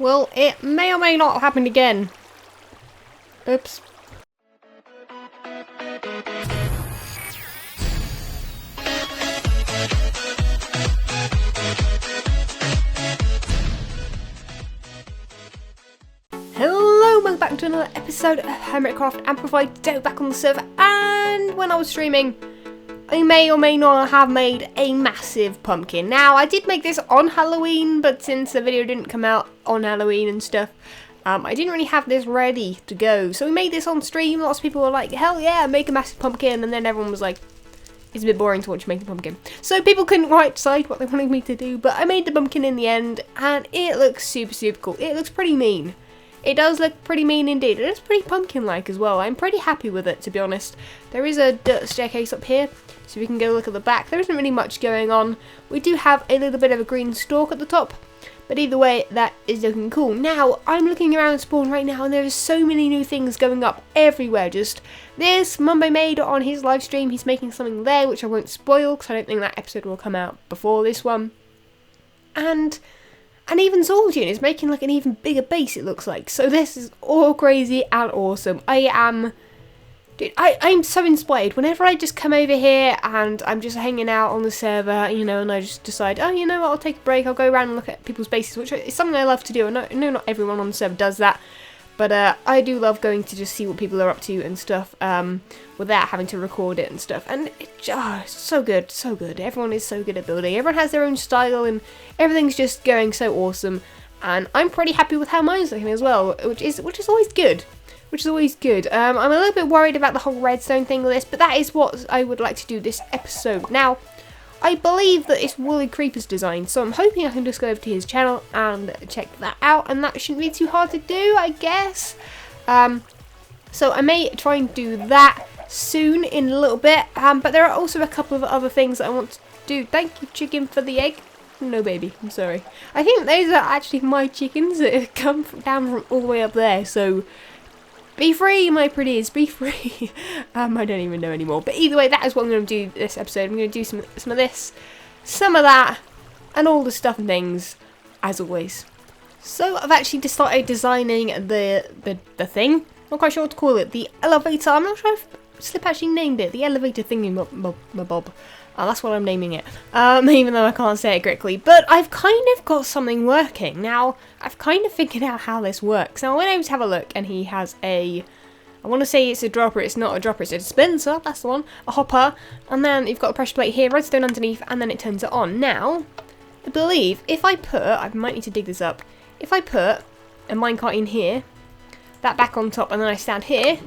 Well, it may or may not happen again. Oops. Hello, welcome back to another episode of Hermitcraft Amplified. Today back on the server, and when I was streaming, I may or may not have made a massive pumpkin. Now, I did make this on Halloween, but since the video didn't come out on Halloween and stuff, I didn't really have this ready to go. So we made this on stream. Lots of people were like, hell yeah, make a massive pumpkin, and then everyone was like, it's a bit boring to watch you make a pumpkin. So people couldn't quite decide what they wanted me to do, but I made the pumpkin in the end, and it looks super, super cool. It looks pretty mean. It does look pretty mean indeed. It is pretty pumpkin-like as well. I'm pretty happy with it, to be honest. There is a dirt staircase up here, so we can go look at the back. There isn't really much going on. We do have a little bit of a green stalk at the top, but either way, that is looking cool. Now, I'm looking around spawn right now, and there are so many new things going up everywhere. Just this, Mumbo made on his live stream. He's making something there, which I won't spoil, because I don't think that episode will come out before this one. And even Zoldian is making like an even bigger base, it looks like. So this is all crazy and awesome. I'm so inspired. Whenever I just come over here and I'm just hanging out on the server, you know, and I just decide, oh, you know what, I'll take a break, I'll go around and look at people's bases, which is something I love to do. I know not everyone on the server does that, but I do love going to just see what people are up to and stuff, without having to record it and stuff. And it's so good, so good. Everyone is so good at building. Everyone has their own style, and everything's just going so awesome. And I'm pretty happy with how mine's looking as well, which is always good. Which is always good. I'm a little bit worried about the whole redstone thing with this, but that is what I would like to do this episode. Now, I believe that it's Woolly Creeper's design, so I'm hoping I can just go over to his channel and check that out, and that shouldn't be too hard to do, I guess. So I may try and do that soon in a little bit, but there are also a couple of other things that I want to do. Thank you, chicken, for the egg. No, baby, I'm sorry. I think those are actually my chickens that have come down from all the way up there, so be free, my pretties, be free. I don't even know anymore. But either way, that is what I'm going to do this episode. I'm going to do some of this, some of that, and all the stuff and things, as always. So I've actually just started designing the thing. Not quite sure what to call it. The elevator. I'm not sure if Slip actually named it. The elevator thingy-bob. That's what I'm naming it, even though I can't say it correctly. But I've kind of got something working. Now, I've kind of figured out how this works. Now, I went over to have a look, and he has I want to say it's a dropper, it's not a dropper, it's a dispenser, that's the one, a hopper, and then you've got a pressure plate here, redstone underneath, and then it turns it on. Now, I believe if I put, I might need to dig this up, if I put a minecart in here, that back on top, and then I stand here,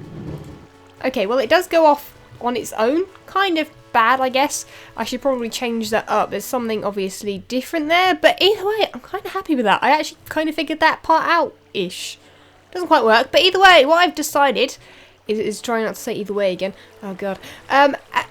okay, well, it does go off on its own, kind of bad, I guess. I should probably change that up. There's something obviously different there, but either way, I'm kind of happy with that. I actually kind of figured that part out-ish. Doesn't quite work, but either way, what I've decided is trying not to say either way again. Oh god.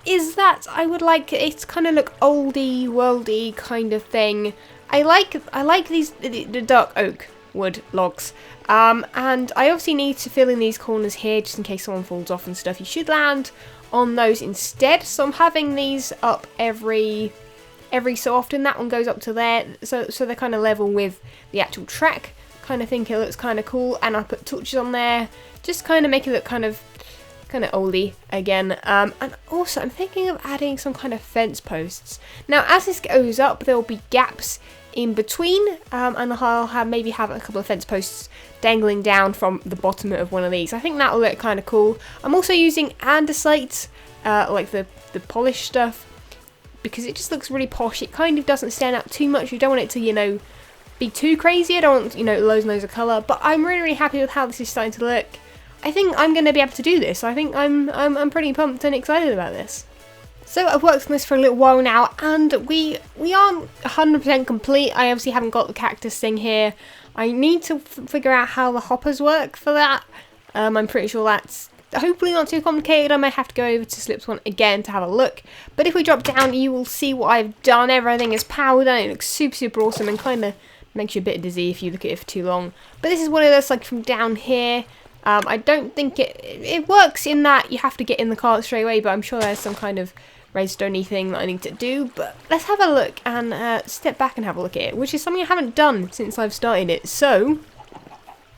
Is that I would like it to kind of look oldie, worldy kind of thing. I like these the dark oak wood logs. And I obviously need to fill in these corners here just in case someone falls off and stuff. You should land on those instead, so I'm having these up every so often. That one goes up to there, so they're kind of level with the actual track. Kind of think it looks kind of cool, and I put torches on there, just kind of make it look kind of oldie again. And also I'm thinking of adding some kind of fence posts. Now, as this goes up, there will be gaps in between, and I'll maybe have a couple of fence posts dangling down from the bottom of one of these. I think that'll look kind of cool. I'm also using andesite, like the polished stuff, because it just looks really posh. It kind of doesn't stand out too much. You don't want it to, you know, be too crazy. I don't want, you know, loads and loads of colour, but I'm really, really happy with how this is starting to look. I think I'm going to be able to do this. I think I'm pretty pumped and excited about this. So I've worked on this for a little while now, and we aren't 100% complete. I obviously haven't got the cactus thing here. I need to figure out how the hoppers work for that. I'm pretty sure that's hopefully not too complicated. I may have to go over to Slip's one again to have a look. But if we drop down, you will see what I've done. Everything is powered and it looks super, super awesome, and kind of makes you a bit dizzy if you look at it for too long. But this is what it looks like from down here. I don't think it works in that you have to get in the car straight away, but I'm sure there's some kind of redstone-y thing that I need to do. But let's have a look and step back and have a look at it, which is something I haven't done since I've started it. So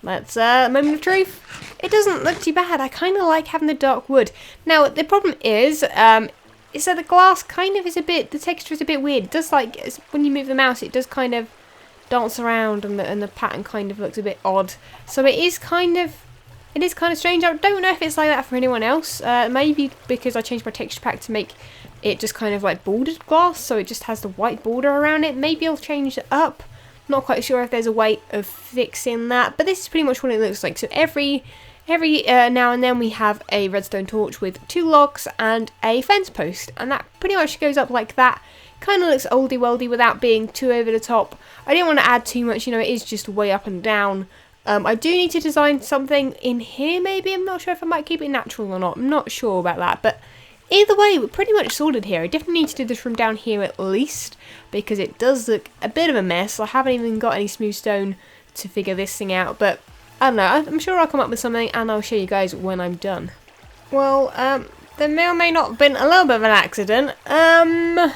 That's a moment of truth. It doesn't look too bad. I kind of like having the dark wood. Now, the problem is that the glass kind of is a bit, the texture is a bit weird. It does like, when you move the mouse, it does kind of dance around and the pattern kind of looks a bit odd. So it is kind of strange. I don't know if it's like that for anyone else. Maybe because I changed my texture pack to make it just kind of like bordered glass, so it just has the white border around it. Maybe I'll change it up. Not quite sure if there's a way of fixing that, but this is pretty much what it looks like. So every now and then we have a redstone torch with 2 logs and a fence post, and that pretty much goes up like that. Kind of looks oldie worldy without being too over the top. I didn't want to add too much, you know, it is just way up and down. I do need to design something in here maybe. I'm not sure if I might keep it natural or not. I'm not sure about that, but either way, we're pretty much sorted here. I definitely need to do this from down here at least, because it does look a bit of a mess. I haven't even got any smooth stone to figure this thing out, but I don't know. I'm sure I'll come up with something and I'll show you guys when I'm done. Well, there may or may not have been a little bit of an accident. Damn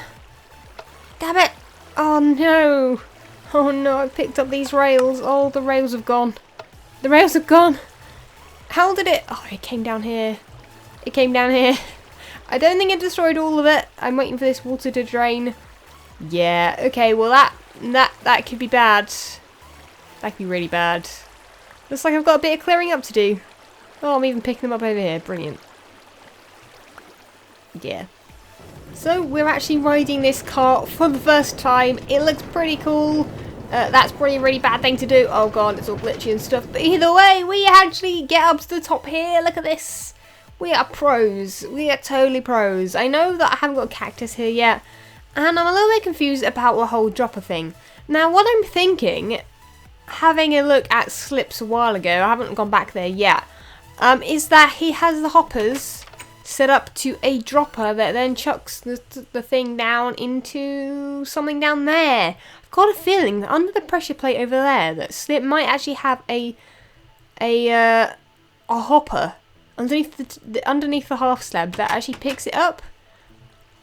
it! Oh no! Oh no, I picked up these rails. Oh, the rails have gone. The rails have gone! How did it... Oh, it came down here. It came down here. I don't think it destroyed all of it. I'm waiting for this water to drain. Yeah, okay, well that could be bad. That could be really bad. Looks like I've got a bit of clearing up to do. Oh, I'm even picking them up over here. Brilliant. Yeah. So, we're actually riding this cart for the first time. It looks pretty cool. That's probably a really bad thing to do. Oh god, it's all glitchy and stuff. But either way, we actually get up to the top here. Look at this. We are pros. We are totally pros. I know that I haven't got a cactus here yet, and I'm a little bit confused about the whole dropper thing. Now, what I'm thinking, having a look at Slips a while ago, I haven't gone back there yet, is that he has the hoppers set up to a dropper that then chucks the thing down into something down there. I've got a feeling that under the pressure plate over there, that Slip might actually have a hopper underneath the half slab that actually picks it up.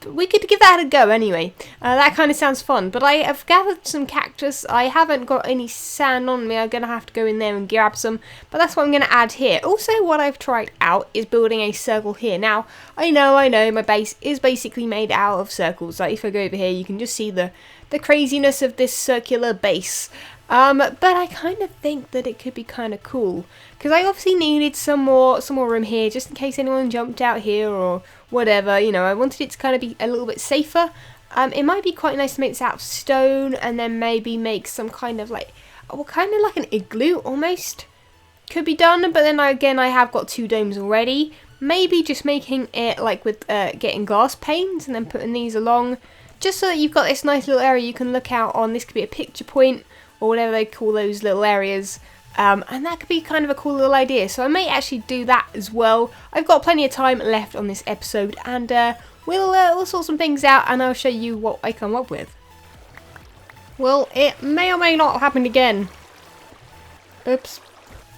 But we could give that a go anyway. That kind of sounds fun. But I have gathered some cactus. I haven't got any sand on me. I'm going to have to go in there and grab some. But that's what I'm going to add here. Also, what I've tried out is building a circle here. Now, I know my base is basically made out of circles. Like if I go over here, you can just see the craziness of this circular base. But I kind of think that it could be kind of cool, because I obviously needed some more room here, just in case anyone jumped out here or whatever. You know, I wanted it to kind of be a little bit safer. It might be quite nice to make this out of stone, and then maybe make some kind of like, well, kind of like an igloo almost. Could be done, but then again, I have got 2 domes already. Maybe just making it like with getting glass panes and then putting these along, just so that you've got this nice little area you can look out on. This could be a picture point, or whatever they call those little areas, and that could be kind of a cool little idea. So I may actually do that as well. I've got plenty of time left on this episode, and we'll sort some things out, and I'll show you what I come up with. Well, it may or may not have happened again. Oops.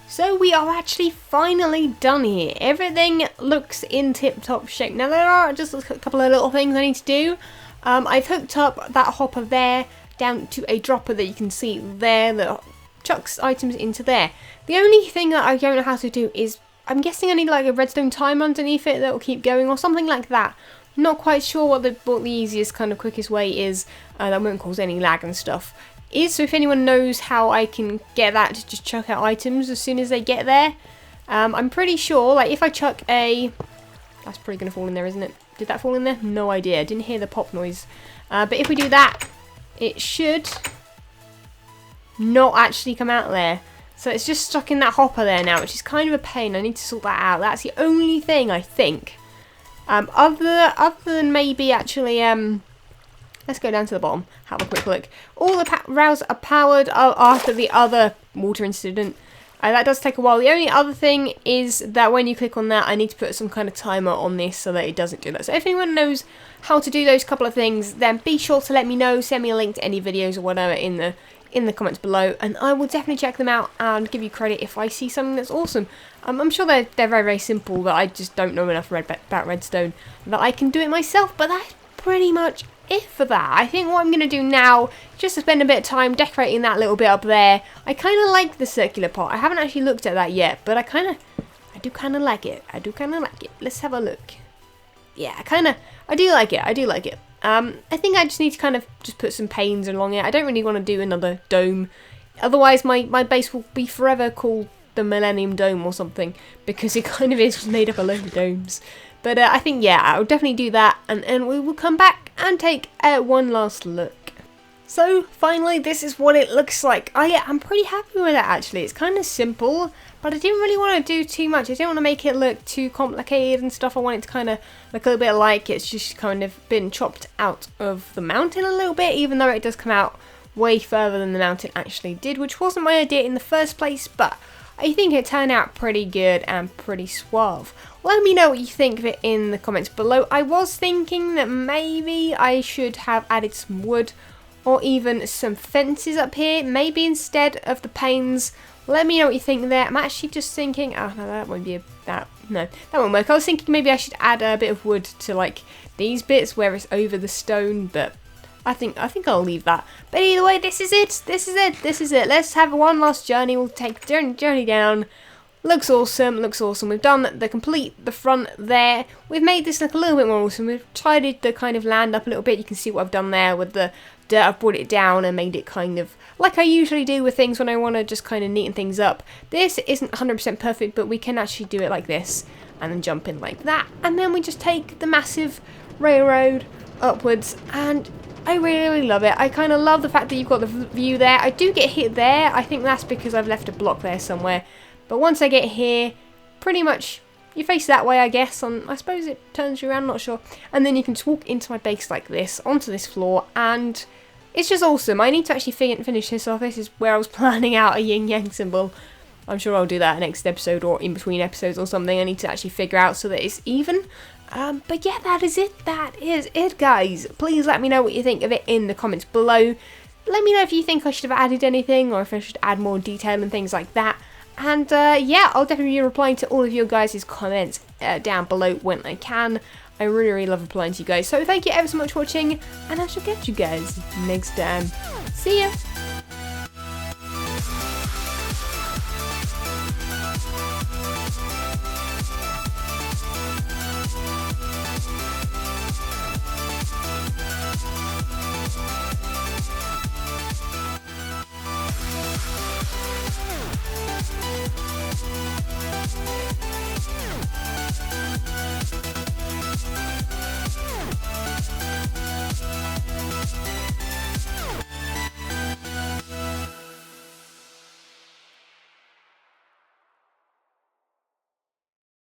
So we are actually finally done here. Everything looks in tip-top shape. Now there are just a couple of little things I need to do. I've hooked up that hopper there down to a dropper that you can see there that chucks items into there. The only thing that I don't know how to do is, I'm guessing I need like a redstone timer underneath it that will keep going or something like that. Not quite sure what the easiest kind of quickest way is that won't cause any lag and stuff is. So if anyone knows how I can get that to just chuck out items as soon as they get there, I'm pretty sure like if I chuck a, that's probably going to fall in there, isn't it? Did that fall in there? No idea. Didn't hear the pop noise. But if we do that, it should not actually come out there. So it's just stuck in that hopper there now, which is kind of a pain. I need to sort that out. That's the only thing I think. Other than maybe actually, let's go down to the bottom, have a quick look. All the rails are powered after the other water incident. That does take a while. The only other thing is that when you click on that, I need to put some kind of timer on this so that it doesn't do that. So if anyone knows how to do those couple of things, then be sure to let me know. Send me a link to any videos or whatever in the comments below, and I will definitely check them out and give you credit if I see something that's awesome. I'm sure they're very, very simple, but I just don't know enough about redstone that I can do it myself. But that's pretty much it for that. I think what I'm going to do now, just to spend a bit of time decorating that little bit up there. I kind of like the circular pot. I haven't actually looked at that yet, but I do kind of like it. I do kind of like it. Let's have a look. Yeah, I do like it. I do like it. I think I just need to kind of just put some panes along it. I don't really want to do another dome. Otherwise, my base will be forever called the Millennium Dome or something, because it kind of is just made up a load of domes. But I think, yeah, I'll definitely do that, and we will come back and take one last look. So, finally, this is what it looks like. I'm pretty happy with it, actually. It's kind of simple, but I didn't really want to do too much. I didn't want to make it look too complicated and stuff. I want it to kind of look a little bit like it's just kind of been chopped out of the mountain a little bit, even though it does come out way further than the mountain actually did, which wasn't my idea in the first place, but I think it turned out pretty good and pretty suave. Let me know what you think of it in the comments below. I was thinking that maybe I should have added some wood or even some fences up here, maybe instead of the panes. Let me know what you think there. I'm actually just thinking, oh no, that won't be that won't work. I was thinking maybe I should add a bit of wood to like these bits where it's over the stone, but I think I'll leave that. But either way, this is it. Let's have one last journey. We'll take the journey down. Looks awesome. We've done the front there. We've made this look a little bit more awesome. We've tidied the kind of land up a little bit. You can see what I've done there with the dirt. I've brought it down and made it kind of like I usually do with things when I want to just kind of neaten things up. This isn't 100% perfect, but we can actually do it like this and then jump in like that. And then we just take the massive railroad upwards, and I really love it. I kind of love the fact that you've got the view there. I do get hit there. I think that's because I've left a block there somewhere. But once I get here, pretty much you face that way, I guess. I suppose it turns you around, not sure. And then you can just walk into my base like this, onto this floor, and it's just awesome. I need to actually finish this off. This is where I was planning out a yin-yang symbol. I'm sure I'll do that next episode or in between episodes or something. I need to actually figure out so that it's even. But yeah, that is it. That is it, guys. Please let me know what you think of it in the comments below. Let me know if you think I should have added anything or if I should add more detail and things like that. And yeah, I'll definitely be replying to all of your guys' comments down below when I can. I really love replying to you guys. So thank you ever so much for watching, and I shall catch you guys next time. See ya!